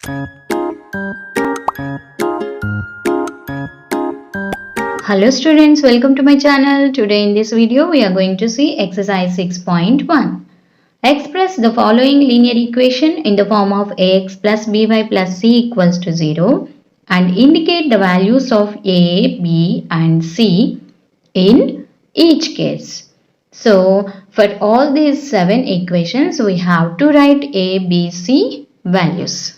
Hello students, welcome to my channel. Today in this video we are going to see exercise 6.1. Express the following linear equation in the form of ax plus by plus c equals to 0 and indicate the values of a, b and c in each case. So for all these 7 equations we have to write a, b, c values.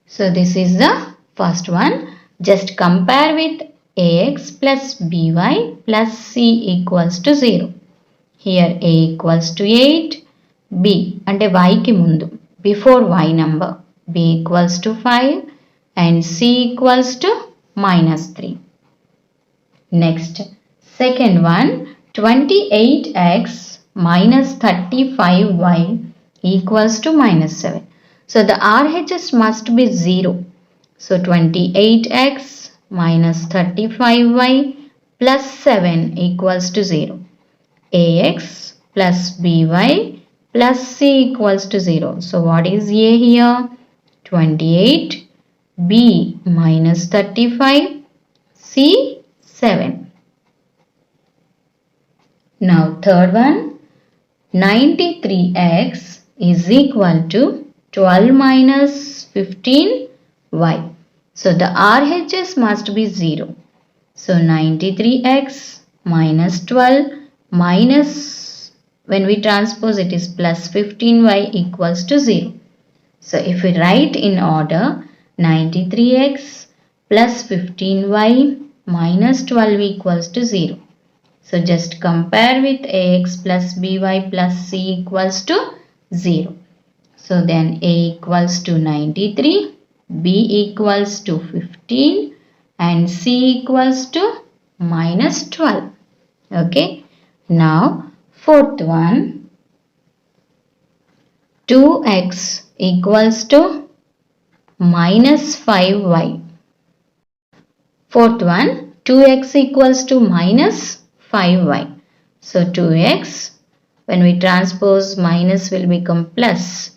So this is the first one. Just compare with ax plus by plus c equals to 0. Here a equals to 8, b అంటే y కి ముందు before y number, b equals to 5 and c equals to -3. Next, second one, 28x minus 35y equals to -7. So the RHS must be 0. So 28x minus 35y plus 7 equals to 0. ax plus by plus c equals to 0. So what is a here? 28, b minus 35, c 7. Now third one, 93x is equal to 12 minus 15y. So the RHS must be 0. So 93x minus 12 minus, when we transpose it is plus 15y equals to 0. So if we write in order, 93x plus 15y minus 12 equals to 0. So just compare with ax plus by plus c equals to 0. So then a equals to 93, b equals to 15 and c equals to minus 12. Okay. Now fourth one, 2x equals to minus 5y. Fourth one, 2x equals to minus 5y. So 2x, when we transpose minus will become plus.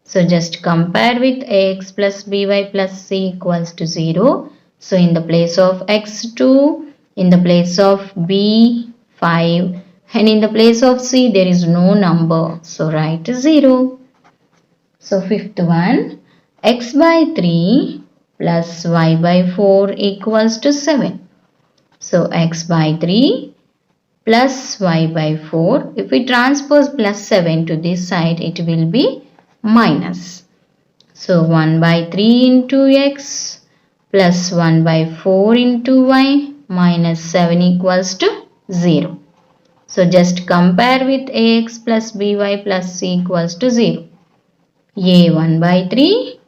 So just compare with ax plus by plus c equals to 0. So in the place of x 2, in the place of b 5 and in the place of c there is no number. So write 0. So fifth one, x by 3 plus y by 4 equals to 7. So x by 3 plus y by 4. If we transpose plus 7 to this side, it will be minus. So 1 by 3 into x plus 1 by 4 into y minus 7 equals to 0. So just compare with ax plus by plus c equals to 0. a 1 by 3,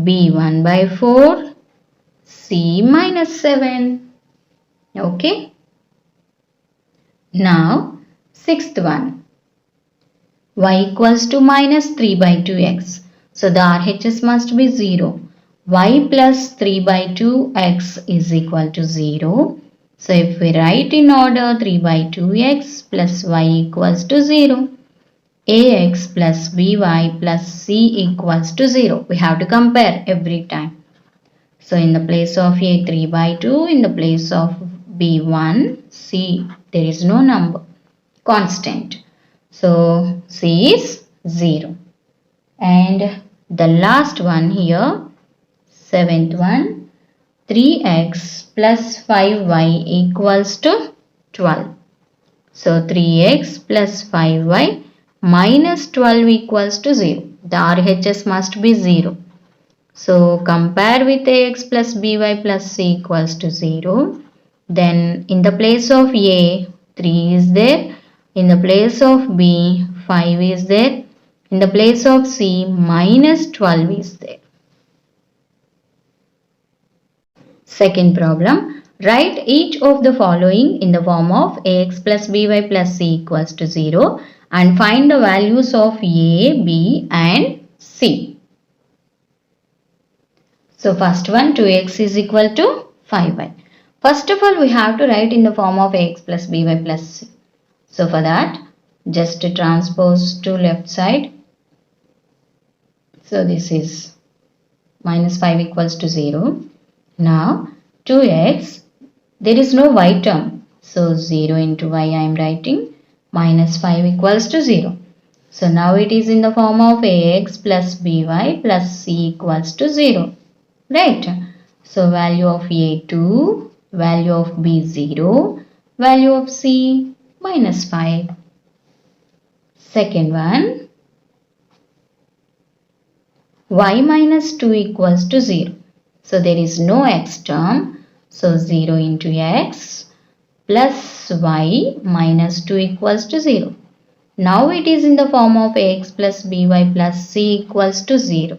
b 1 by 4, c minus 7. Okay. Now, sixth one, y equals to minus 3 by 2x. So, the RHS must be 0. Y plus 3 by 2x is equal to 0. So, if we write in order 3 by 2x plus y equals to 0. ax plus by plus c equals to 0. We have to compare every time. So, in the place of a 3 by 2, in the place of b1, c, there is no number, constant. So c is 0. And the last one here, seventh one, 3x plus 5y equals to 12. So 3x plus 5y minus 12 equals to 0. The RHS must be 0. So compare with ax plus by plus c equals to 0. Then in the place of a, 3 is there. In the place of b, 5 is there. In the place of c, minus 12 is there. Second problem. Write each of the following in the form of ax plus by plus c equals to 0 and find the values of a, b and c. So first one, 2x is equal to 5y. First of all, we have to write in the form of ax plus by plus c. So for that, just transpose to left side. So this is minus 5 equals to 0. Now 2x, there is no y term. So 0 into y I am writing, minus 5 equals to 0. So now it is in the form of ax plus by plus c equals to 0. Right? So value of a 2, value of b 0, value of c minus 5. Second one, y minus 2 equals to 0. So there is no x term. So 0 into x plus y minus 2 equals to 0. Now it is in the form of ax plus by plus c equals to 0.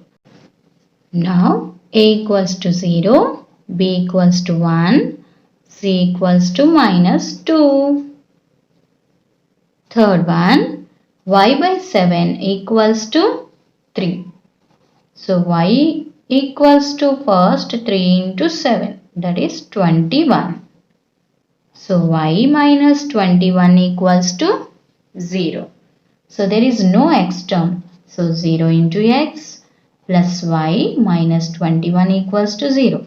Now a equals to 0, b equals to 1, c equals to minus 2. Third one, y by 7 equals to 3. So y equals to first 3 into 7, that is 21. So y minus 21 equals to 0. So there is no x term. So 0 into x plus y minus 21 equals to 0.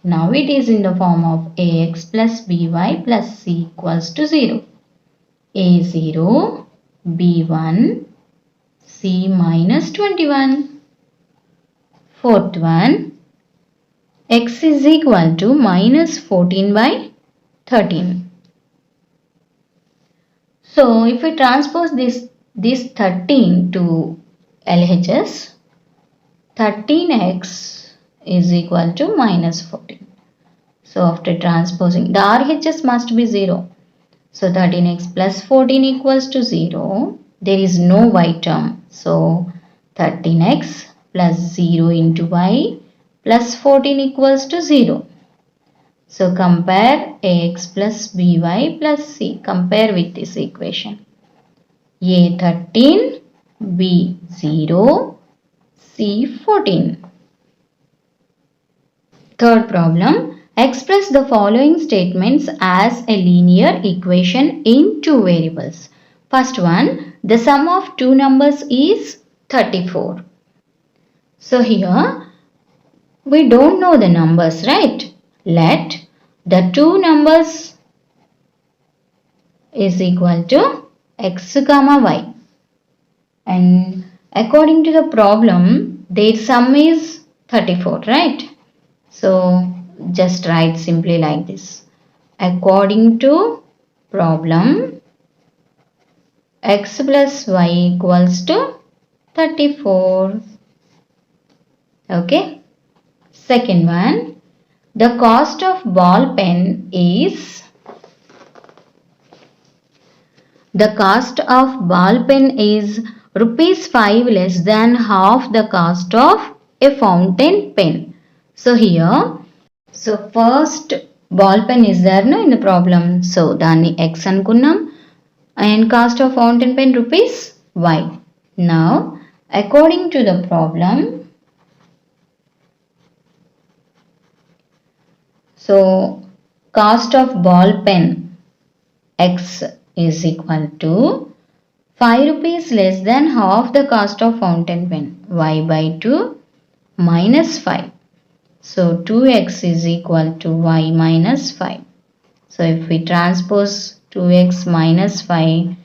Now it is in the form of ax plus by plus c equals to 0. a0, b1, c minus 21. Fourth one, x is equal to minus 14 by 13. So if we transpose this 13 to LHS, 13x is equal to minus 14. So after transposing, the RHS must be 0. So 13x plus 14 equals to 0. There is no y term. So 13x plus 0 into y plus 14 equals to 0. So compare ax plus by plus c. Compare with this equation. A 13, b 0, c 14. Third problem. Express the following statements as a linear equation in two variables. First one, the sum of two numbers is 34. So here we don't know the numbers, right? Let the two numbers is equal to x comma y. And according to the problem, their sum is 34, right? So just write simply like this. According to problem, x plus y equals to 34. Okay. Second one, the cost of ball pen is rupees 5 less than half the cost of a fountain pen. So here, first ball pen is there no in the problem. So dani x anukunnam and cost of fountain pen rupees y. Now according to the problem, so cost of ball pen x is equal to 5 rupees less than half the cost of fountain pen, y by 2 minus 5. So 2x is equal to y minus 5. So if we transpose 2x minus 5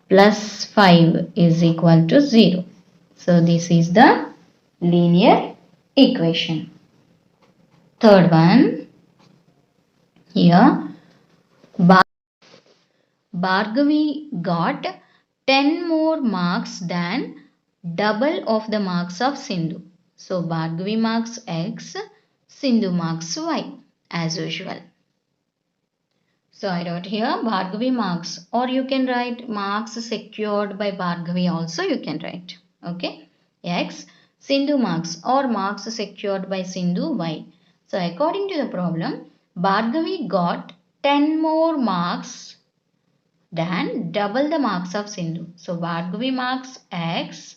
plus 5 is equal to 0. So this is the linear equation. Third one, here Bhargavi got 10 more marks than double of the marks of Sindhu. So Bhargavi marks x, Sindhu marks y as usual. So I wrote here Bhargavi marks, or you can write marks secured by Bhargavi also you can write. Okay. X, Sindhu marks or marks secured by Sindhu y. So according to the problem, Bhargavi got 10 more marks than double the marks of Sindhu. So Bhargavi marks x,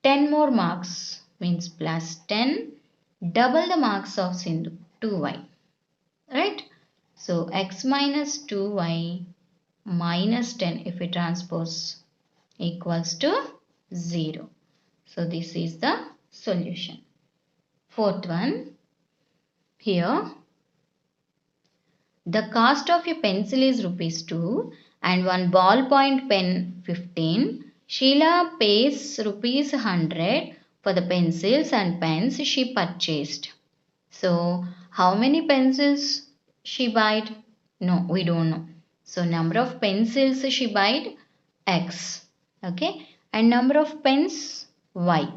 10 more marks means plus 10, double the marks of Sindhu, 2y. Right? So x minus 2y minus 10 if we transpose equals to 0. So this is the solution. Fourth one, here the cost of a pencil is rupees 2 and one ballpoint pen 15. Sheila pays rupees 100 for the pencils and pens she purchased. So, how many pencils she bought? No, we don't know. So, number of pencils she bought X. Okay. And number of pens Y.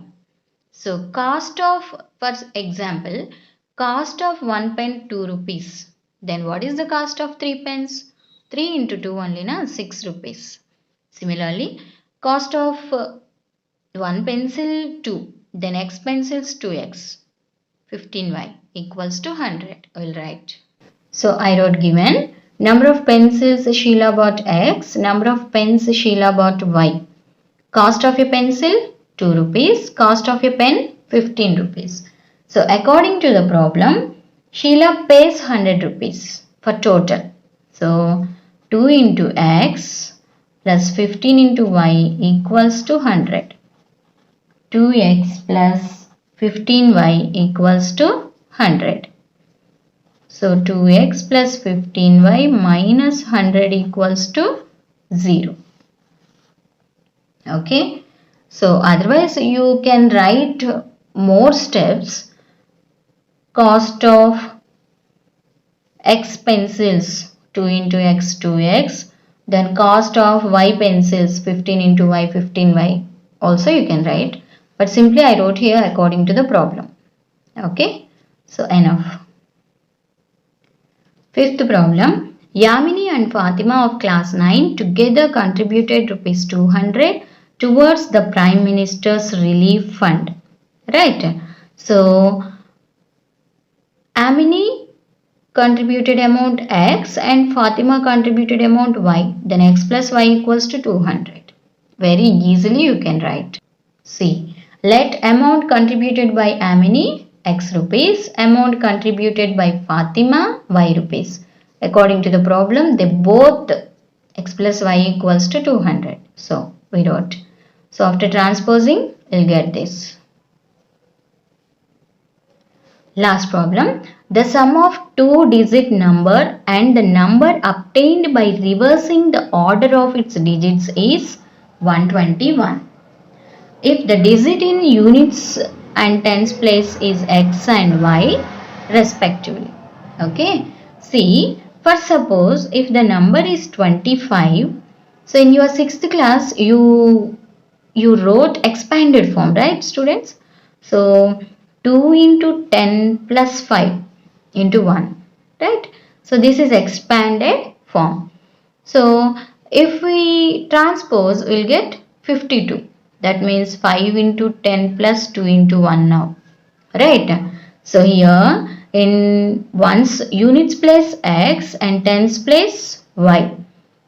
So, cost of, for example, cost of one pen 2 rupees. Then what is the cost of 3 pens? 3 into 2 only, na? 6 rupees. Similarly, cost of one pencil 2. Then X pencils 2X. 15Y equals to 100. I will write. So I wrote given number of pencils Sheila bought X, number of pens Sheila bought Y. Cost of a pencil 2 rupees, cost of a pen 15 rupees. So according to the problem, Sheila pays 100 rupees for total. So 2 into X plus 15 into Y equals to 100. 2X plus 15Y equals to 100. So 2x plus 15y minus 100 equals to 0. Okay. So otherwise you can write more steps. Cost of X pencils 2 into X 2x. Then cost of Y pencils 15 into Y 15y. Also you can write. But simply I wrote here according to the problem. Okay. So enough. Fifth problem. Yamini and Fatima of class 9 together contributed rupees 200 towards the Prime Minister's Relief Fund. Right. So, Yamini contributed amount X and Fatima contributed amount Y. Then X plus Y equals to 200. Very easily you can write. See, let amount contributed by Yamini X rupees, amount contributed by Fatima Y rupees. According to the problem, they both X plus Y equals to 200. So, we wrote. So, after transposing, we'll get this. Last problem. The sum of two-digit number and the number obtained by reversing the order of its digits is 121. If the digit in units and tens place is X and Y respectively. Okay. See, for suppose if the number is 25, so in your 6th class you wrote expanded form, right students? So 2 into 10 plus 5 into 1, right? So this is expanded form. So if we transpose, we'll get 52. That means 5 into 10 plus 2 into 1 now, right? So here in ones units place X and tens place Y.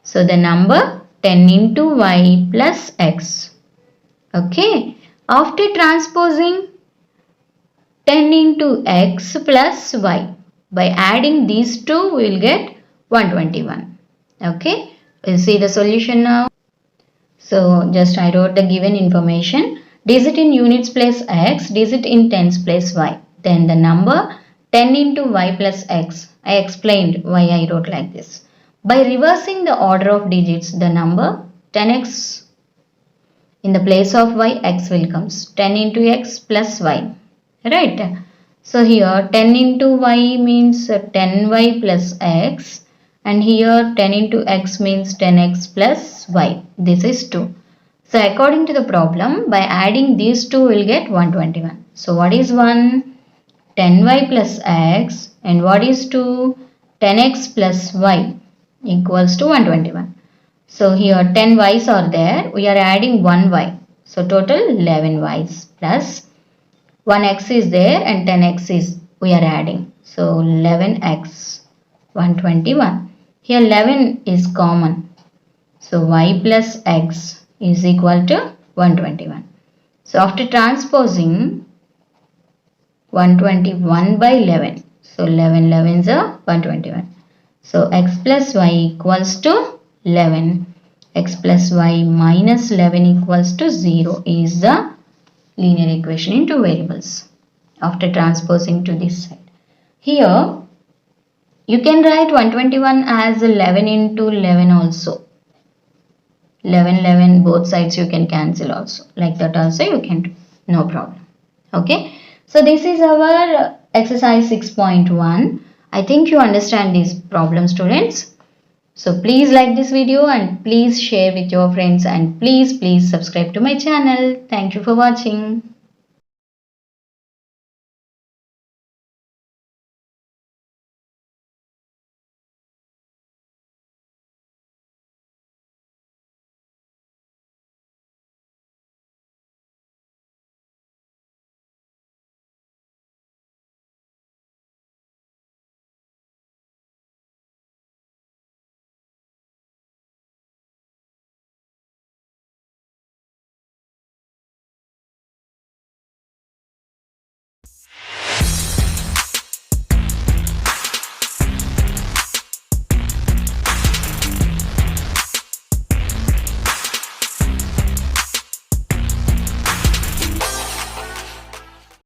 So the number 10 into Y plus X. Okay. After transposing 10 into X plus Y. By adding these two, we will get 121. Okay. We'll see the solution now. So, just I wrote the given information. Digit in units place X, digit in tens place Y. Then the number 10 into Y plus X. I explained why I wrote like this. By reversing the order of digits, the number 10x in the place of Y, X will comes. 10 into X plus Y. Right. So here 10 into Y means 10Y plus X. And here 10 into X means 10X plus Y. This is 2. So according to the problem, by adding these two, we'll get 121. So what is 1? 10Y plus X. And what is 2? 10X plus Y equals to 121. So here 10 Y's are there. We are adding 1 Y. So total 11 Y's plus 1 X is there and 10 X is we are adding. So 11X 121. Here 11 is common. So Y plus X is equal to 121. So after transposing 121 by 11. So 11 11s are 121. So X plus Y equals to 11. X plus Y minus 11 equals to 0 is the linear equation in two variables. after transposing to this side. Here you can write 121 as 11 into 11 also. 11, 11 both sides you can cancel also. Like that also you can do. No problem. Okay. So this is our exercise 6.1. I think you understand this problem, students. So please like this video and please share with your friends and please subscribe to my channel. Thank you for watching.